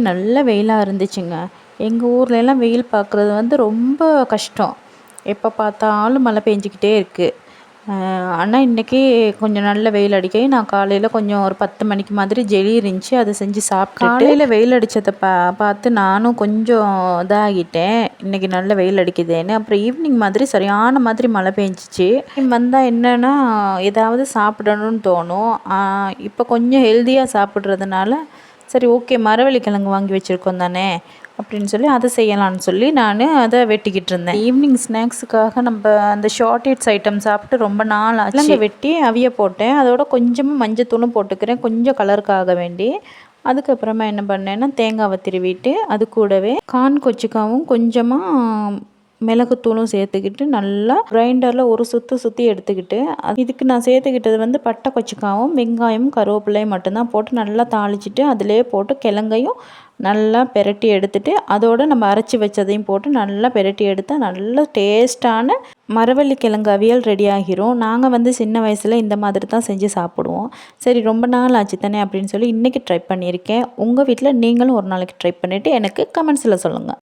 நல்ல வெயிலாக இருந்துச்சுங்க. எங்கள் ஊர்லலாம் வெயில் பார்க்குறது வந்து ரொம்ப கஷ்டம். எப்போ பார்த்தாலும் மழை பெஞ்சிக்கிட்டே இருக்குது. ஆனால் இன்றைக்கி கொஞ்சம் நல்ல வெயில் அடிக்க நான் காலையில் கொஞ்சம் ஒரு 10 மணிக்கு மாதிரி ஜெலி இருந்துச்சு, அதை செஞ்சு சாப்பிட்டுட்டு காலையில் வெயில் அடித்ததை பார்த்து நானும் கொஞ்சம் இதாகிட்டேன், இன்றைக்கி நல்ல வெயில் அடிக்குதேன்னு. அப்புறம் ஈவினிங் மாதிரி சரியான மாதிரி மழை பெஞ்சிச்சு. வந்தால் என்னென்னா ஏதாவது சாப்பிடணும்னு தோணும். இப்போ கொஞ்சம் ஹெல்த்தியாக சாப்பிட்றதுனால சரி ஓகே, மரவள்ளி கிழங்கு வாங்கி வச்சுருக்கோம் தானே அப்படின்னு சொல்லி அதை செய்யலான்னு சொல்லி நான் அதை வெட்டிக்கிட்டு இருந்தேன். ஈவினிங் ஸ்நாக்ஸுக்காக நம்ம அந்த ஷார்ட்டேட்ஸ் ஐட்டம் சாப்பிட்டு ரொம்ப நாள் ஆச்சு. வெட்டி அவிய போட்டேன், அதோட கொஞ்சமாக மஞ்சத்தூளும் போட்டுக்கிறேன் கொஞ்சம் கலருக்காக வேண்டி. அதுக்கப்புறமா என்ன பண்ணேன்னா தேங்காவை திருவிட்டு அது கூடவே கான் கொச்சிக்காவும் கொஞ்சமாக மிளகுத்தூளும் சேர்த்துக்கிட்டு நல்லா கிரைண்டரில் ஒரு சுற்றி எடுத்துக்கிட்டு இதுக்கு நான் சேர்த்துக்கிட்டது வந்து பட்டை கொச்சிக்காவும் வெங்காயமும் கருவேப்பிலையும் மட்டும்தான் போட்டு நல்லா தாளிச்சிட்டு அதிலே போட்டு கிழங்கையும் நல்லா பெரட்டி எடுத்துட்டு அதோடு நம்ம அரைச்சி வச்சதையும் போட்டு நல்லா பெரட்டி எடுத்தால் நல்ல டேஸ்ட்டான மரவள்ளி கிழங்கு அவியல் ரெடி ஆகிரும். நாங்கள் வந்து சின்ன வயசில் இந்த மாதிரி தான் செஞ்சு சாப்பிடுவோம். சரி ரொம்ப நாள் ஆச்சு தானே அப்படின்னு சொல்லி இன்றைக்கி ட்ரை பண்ணியிருக்கேன். உங்கள் வீட்டில் நீங்களும் ஒரு நாளைக்கு ட்ரை பண்ணிவிட்டு எனக்கு கமெண்ட்ஸில் சொல்லுங்கள்.